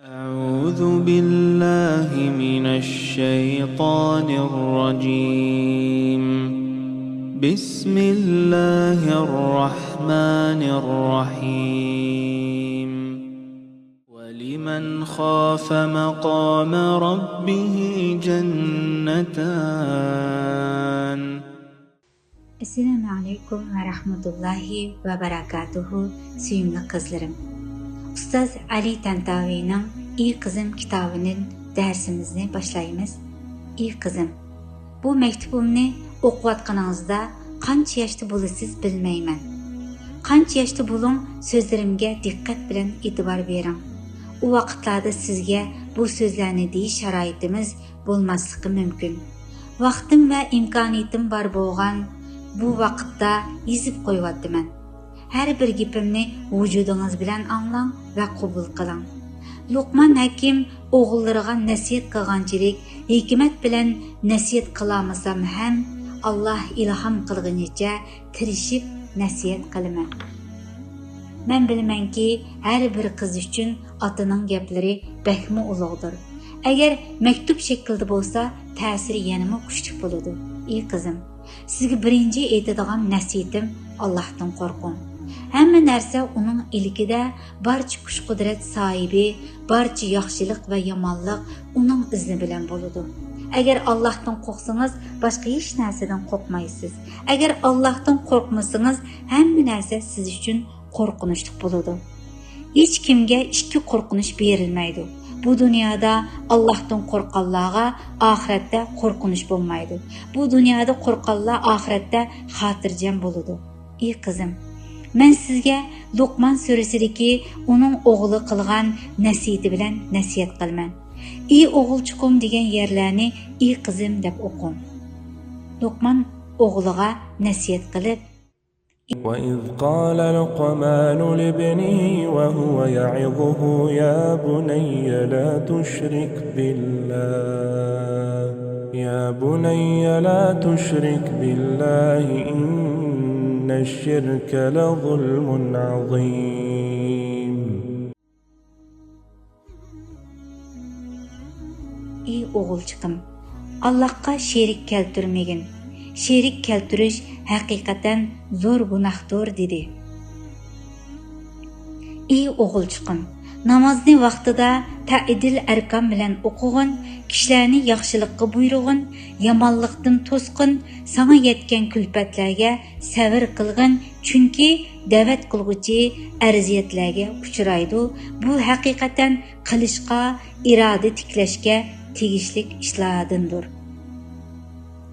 أعوذ بالله من الشيطان الرجيم بسم الله الرحمن الرحيم ولمن خاف مقام ربه جنتان Esselamu Aleyküm ve Rahmetullahi ve Berekatuhu süyümlü kızlarım. Ustaz Ali Tantavi'nin İyi Kızım kitabının dersimizni başlayımız. İyi kızım, bu mektubumni okuvatkanınızda qancha yaşta bo'lasiz bilmayman. Qancha yaşta bo'ling, so'zlarimga diqqat bilan e'tibor bering. U vaqtlarda sizga bu so'zlarni deyish sharoitimiz bo'lmasligi mumkin. Vaqtim va imkoniyatim bor bo'lgan bu vaqtda yezib qo'yyapman. Har bir gapimni vujudingiz bilan anglang va qabul qiling. Luqman Hakim o'g'illariga nasihat qilganchilik hikmat bilan nasihat qilmasam ham Allah ilhom qilganicha tirishib nasihat qilaman. Men bilmanki, har bir qiz uchun otaning gaplari bakmi ulug'dir. Agar maktub shaklida bo'lsa, ta'siri yanama kuchli bo'ladi. Ey qizim, sizga birinchi aytadigan nasihatim Allohdan qo'rqing. Hamma narsa uning ilkida, barcha kuch-qudrat sohibi, barcha yaxshilik va yomonlik uning izni bilan bo'ladi. Agar Allohdan qo'rqsangiz, boshqa hech narsadan qo'rqmaysiz. Agar Allohdan qo'rqmasangiz, hamma narsa siz uchun qo'rqinchli bo'ladi. Hech kimga ikki qo'rqinish berilmaydi. Bu dunyoda Allohdan qo'rqqanlarga oxiratda qo'rqinish bo'lmaydi. Bu dunyoda qo'rqqanlar oxiratda xotirjam bo'ladi. Ey qizim, men sizga Luqman surasidagi uning o'g'li qilgan nasihati bilan nasihat qilaman. Ey o'g'ilchiqim degan yerlarni ey qizim deb o'qing. Luqman o'g'liga nasihat qilib وإذ قال لقمان لابنه وهو يعظه يا بني لا تشرك بالله يا بني لا تشرك بالله إن الشرك لظلم عظيم. Ey o'g'ilchiqim, Allohga sherik keltirmagin. Sherik keltirish haqiqatan zo'r gunohdir dedi. Ey o'g'ilchiqim, namozni vaqtida ta'idil arkon bilan o'qig'in, kishilarni yaxshilikqa buyrug'in, yomonlikdan to'sqin, sana yetgan kulfatlarga sabr qilg'in, chunki da'vat qilg'uchi arziyatlarga uchraydi. Bu haqiqatan qilishga, iroda tiklashga tegishlik ishlardandir.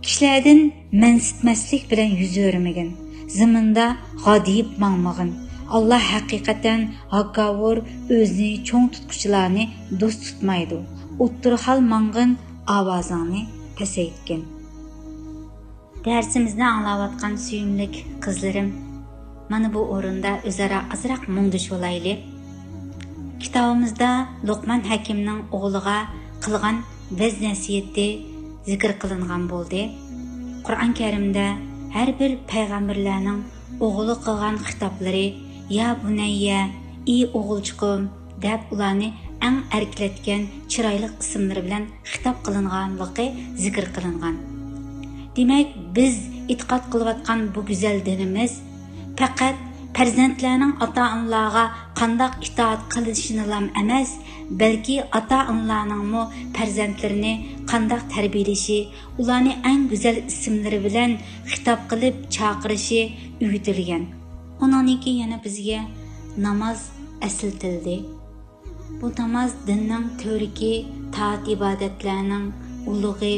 Kishilardan mansitmaslik bilan yuz o'rmagin. Zaminda g'odiyib mangmag'in. Allah haqiqatan hakkavur o'zini cho'ng tutquchilarni do'st tutmaydi. O'ttirhal mang'in ovozingni pasaytgin. Darsimizni anglayotgan suyimlik qizlarim, mana bu o'rinda o'zaro azroq mungdish olaylik. Kitobimizda Luqman Hakimning o'g'liga qilgan vaz nasihati zikr qilingan bo'ldi. Qur'on Karimda har bir payg'ambarlarning o'g'li qilgan xitoblari ya bunayya, ey o'g'ilchiqim deb ularni eng erklatgan chiroyli ismlari bilan xitob qilinganligi zikr qilingan. Demak, biz e'tiqod qilayotgan bu go'zal dinimiz faqat farzandlarning ota-onalarga qandoq itoat qilishini emas, balki ota-onalarning farzandlarini qandoq tarbiyalashi, ularni eng go'zal ismlari bilan xitob qilib chaqirishi o'rgatilgan. Onaniki yana bizga namoz aslitildi. Bu namoz dinning to'riki, taat ibodatlarning ulug'i,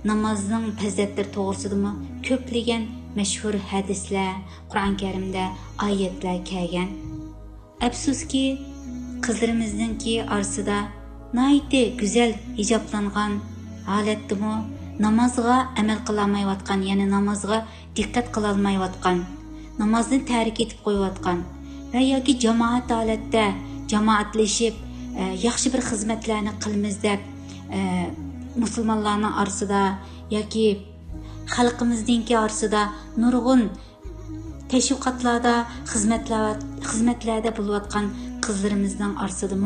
namozning fazilatlari to'g'risida ko'plagan mashhur hadislar, Qur'on Karimda oyatlar kelgan. Afsuski, qizlarimizningki orasida nihoyatda go'zal hijoblangan holatdami namozga amal qilolmayotgan, ya'ni namozga diqqat qilolmayotgan, namozni tark etib qo'yayotgan va yoki jamoat holatda jamoatlashib yaxshi bir xizmatlarni qilamiz deb musulmonlarning orasida yoki xalqimizning orasida nurg'un tashviqotlarda xizmatlarda bo'layotgan qizlarimizning orasida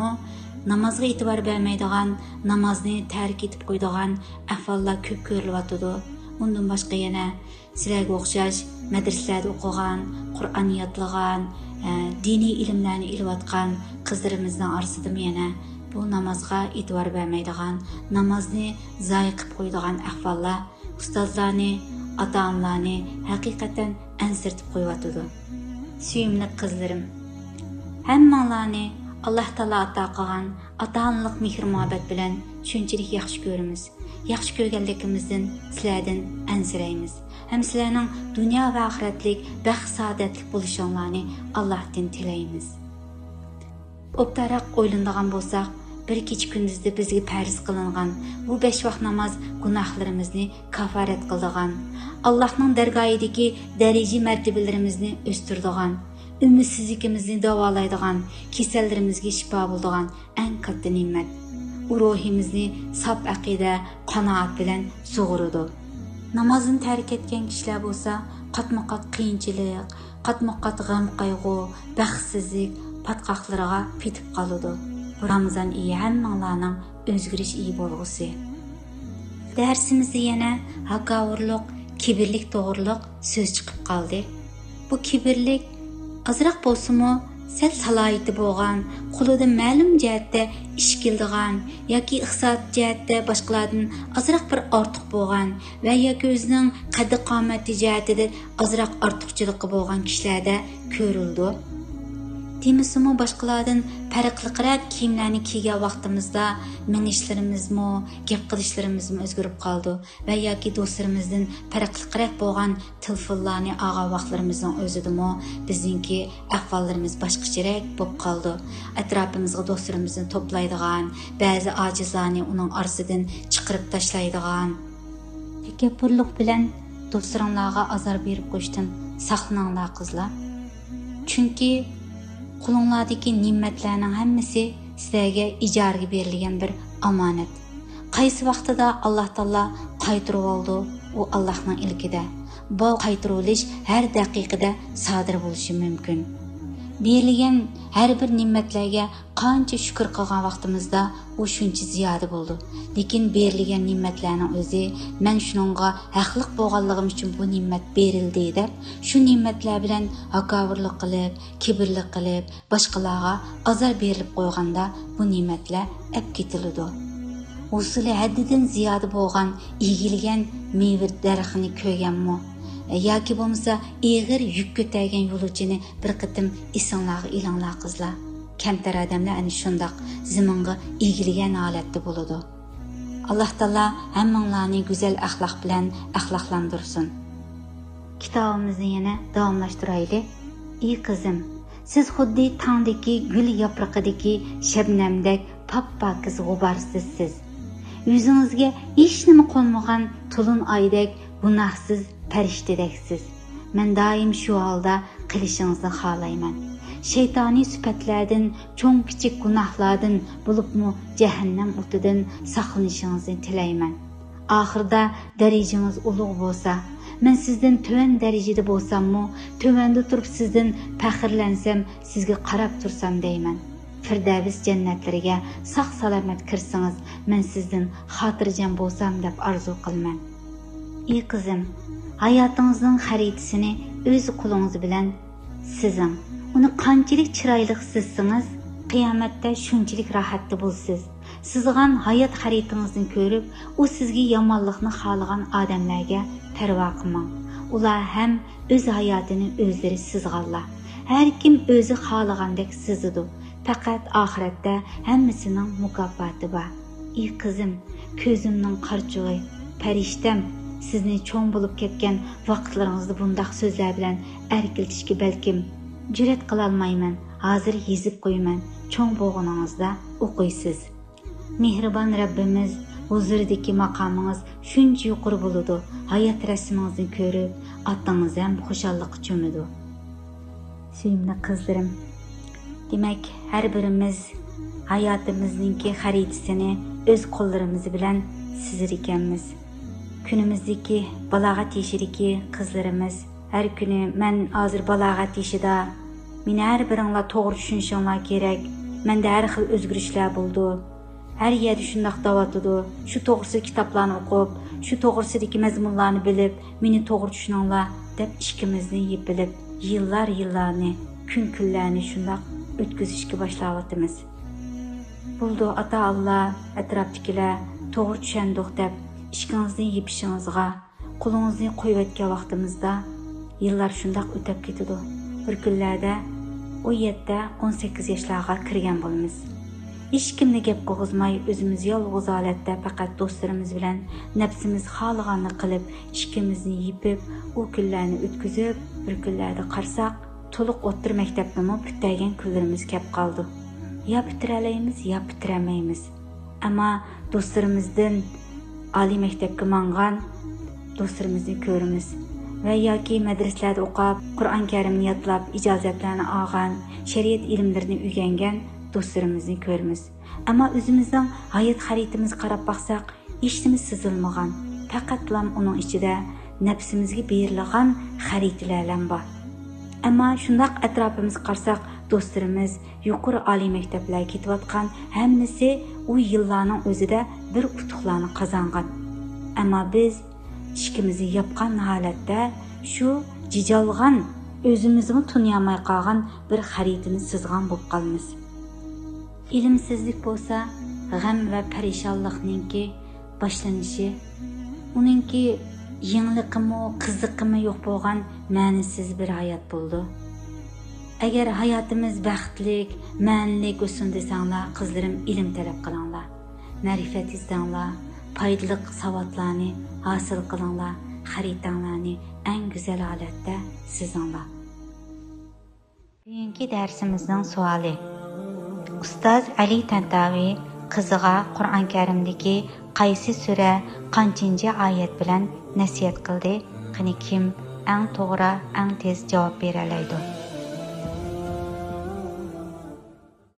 namazga e'tibor bermaydigan, namozni tark etib qo'yadigan ahvollar ko'p ko'rilyotidi. Bundan boshqa yana sizlarga o'xshash madrasalarda o'qigan, Qur'on yodlagan, diniy ilmlarni ilayotgan qizlarimizning orasida yana bu namozga e'tibor bermaydigan, namozni zoyi qilib qo'yadigan ahvollar ustozlarni, ota-onalarni haqiqatan ansirtib qo'yotidi. Suyimli qizlarim, hammanglarni Allah Taala ato qilgan ota-onalik mehr-muhabbat bilan shunchalik yaxshi ko'ramiz. Yaxshi ko'rganligimizdan sizlardan ansiraymiz. Ham sizlarning dunyo va oxiratlik baxt saodatlik bo'lishinglarni Allohdan tilaymiz. Obtaroq o'ylanadigan bo'lsak, bir kecha kunduzda bizga farz qilingan bu 5 vaqt namoz gunohlarimizni kafarat qiladigan, Allohning dargohidagi daraja martabalarimizni o'stiradigan, ümidsizlikimizni davolaydigan, kasallarimizga shifo bo'ladigan eng katta ne'mat. U ruhimizni saf aqida, qanoat bilan sug'uradi. Namozni tark etgan kishilar bo'lsa, qatma-qat qiyinchilik, qatma-qat g'am-qayg'u, baxtsizlik patqoqlariga petib qoladi. Bu Ramazon oyi hammanglarning o'zgarish iyi bo'lg'usi. Darsimizda yana haqavurlik, kibrlik to'g'riliq so'z chiqib qoldi. Bu kibrlik azroq bo'lsa-mu sal salohiyati bo'lgan, qo'lida ma'lum jihatda ish keladigan yoki iqtisod jihatda boshqalardan azroq bir ortiq bo'lgan va yoki o'zining qaddi-qomati jihatida azroq ortiqchiligi bo'lgan kishilarda ko'rildi. Demisimi boshqalardan farqliroq kiyimlarni kiygan vaqtimizda minishlarimizmi, gap qilishlarimiz o'zgarib qoldi va yoki do'stlarimizdan farqliroq bo'lgan telefonlarni olgan vaqtlarimizning o'zidami bizningki ahvollarimiz boshqacharoq bo'lib qoldi. Atrofimizga do'stlarimizni to'playdigan, ba'zi ojizlarni uning orasidan chiqarib tashlaydigan takabburlik bilan do'stlaringlarga azor berib qo'yishdan saqlaninglar qizlar. Chunki qo'linglardagi ne'matlarning hammasi sizlarga ijaraga berilgan bir omonat. Qaysi vaqtida Alloh taolo qaytarib oldi, u Allohning ilkida. Bu qaytarilish har daqiqada sodir bo'lishi mumkin. Berilgan har bir ne'matlarga qancha shukr qilgan vaqtimizda u shuncha ziyoda bo'ldi. Lekin berilgan ne'matlarning o'zi men shuningga haqliq bo'lganligim uchun bu ne'mat berildi deb, shu ne'matlar bilan haqoratlik qilib, kibrlik qilib, boshqalarga azor berilib qo'yganda bu ne'matlar ap ketiladi. Usuli haddidan ziyoda bo'lgan egilgan meva daraxtini ko'rganmi? Yoki bo'lmasa eg'ir yuk ko'targan yo'lovchini bir qitim esinglarga ilinglar qizlar. Kamtar odamlar ana shundoq zaminga egilgan holatda bo'ladi. Alloh taolo hammanglarni go'zal axloq bilan axloqlantirsin. Kitobimizni yana davomlashtiraylik. Ey qizim, siz xuddi tongdagi gul yaprog'idagi shabnamdek pop-pokiz g'uborsizsiz. Yuzingizga hech nima qo'nmagan to'lin oydek gunohsiz farishtadaksiz. Men doim shu holda qilishingizni xohlayman. Shaytoniy sifatlardan, cho'ng kichik gunohlardan bo'libmi jahannam o'tidan saqlanishingizni tilayman. Oxirida darajangiz ulug' bo'lsa, men sizdan tuvan darajada bo'lsam-mu, tuvanda turib sizdan faxrlansam, sizga qarab tursam deyman. Firdavs jannatlariga sog' salomat kirsangiz, men sizdan xotirjam bo'lsam deb orzu qilman. Ey qizim, hayotingizning xaritasini o'z qo'lingiz bilan sizing. Uni qanchalik chiroyli sizsangiz, qiyomatda shunchalik rohatda bo'lsiz. Sizgan hayot xaritangizni ko'rib, u sizga yomonlikni xohlagan odamlarga parvo qilmang. Ular ham o'z hayotini o'zlari sizganlar. Har kim o'zi xohlagandek sizidi. Faqat oxiratda hammasining mukofoti bor. Ey qizim, ko'zimning qarchug'i, farishtam, sizni cho'ng bo'lib ketgan vaqtlaringizni bundaq so'zlar bilan erkiltishga balkim jur'at qila olmayman. Hozir yezib qo'yaman. Cho'ng bo'lganingizda o'qiysiz. Mehribon Rabbimiz huzuridagi maqomingiz shuncha yuqori bo'ladi. Hayot rasmingizni ko'rib, otangiz ham xushalliqqa cho'midi. Sevimli qizlarim, demak, har birimiz hayotimizning xaritasini o'z qo'llarimiz bilan chizir ekanmiz. Kunimizdagi balog'at yoshidagi qizlarimiz har kuni men hozir balog'at yoshida, meni har biringlar to'g'ri tushunishinglar kerak. mende her xil özgürüşler buldu. Her yerde şundaq davatıdı. Şu toğrısı kitaplarını oqub, şu toğrısıdaki mezmunlarını bilip, meni toğrı düşünanlar deb işkimizni yiyip bilip, yıllarını, kunlarni şundaq ötküzüşke başlavatımız. Buldu ata Allah, etrafdakilar toğrı düşendik deb, işkinizni yiyipişinizga, qulungizni qo'yib etgan vaqtimizda yillar shundoq o'tib ketadi. Bir kunlarda 17-18 yoshlarga kirgan bo'lamiz. Hech kimni gap qo'g'izmay o'zimiz yolg'iz holatda faqat do'stlarimiz bilan nafsimiz xohlaganini qilib, ishkimizni yeyib, u kunlarni o'tkazib, bir kunlarda qarsak, to'liq o'ttir maktabni bitmagan kunlarimiz kelib qoldi. Ya bitiralaymiz, ya bitiramaymiz. Ammo do'stlarimizdan oliy maktabga mangan do'stlarimizni ko'ramiz va yoki madrasalarda o'qib, Qur'on Karimni yodlab, ijozatlarni olgan, shariat ilmlarini o'rgangan do'stlarimizni ko'ramiz. Ammo o'zimizning hayot xaritamizga qarab baqsaq, hech nima sezilmagan, faqatlam uning ichida nafsimizga berilgan xaritalar bor. Ammo shundaq atrofimizga qarsak, do'stlarimiz yuqori oliy maktablarga ketayotgan, hammasi u yillarning o'zida bir utuqlarni qozongan. Ammo biz ishkimizni yapgan holatda shu jijalg'an, o'zimizni tunayolmay qolgan bir xaritani sizgan bo'lib qolamiz. Ilimsizlik bo'lsa, g'am va parishonlikninki boshlanishi, uningki yengiliqimi, qiziqimi yo'q bo'lgan ma'nisiz bir hayot bo'ldi. Agar hayotimiz baxtlik, ma'nilik bo'lsin desanglar, qizlarim, ilm talab qilinglar, ma'rifat izlanglar, foydali savodlarni hosil qilinglar, xaritanglarni eng go'zal holatda sizinglar. Bugungi darsimizning savoli: Ustoz Ali Tantaviy qiziga Qur'on Karimdagi qaysi sura, qanchinchi oyat bilan nasihat qildi? Qani kim eng to'g'ri, eng tez javob bera oladi?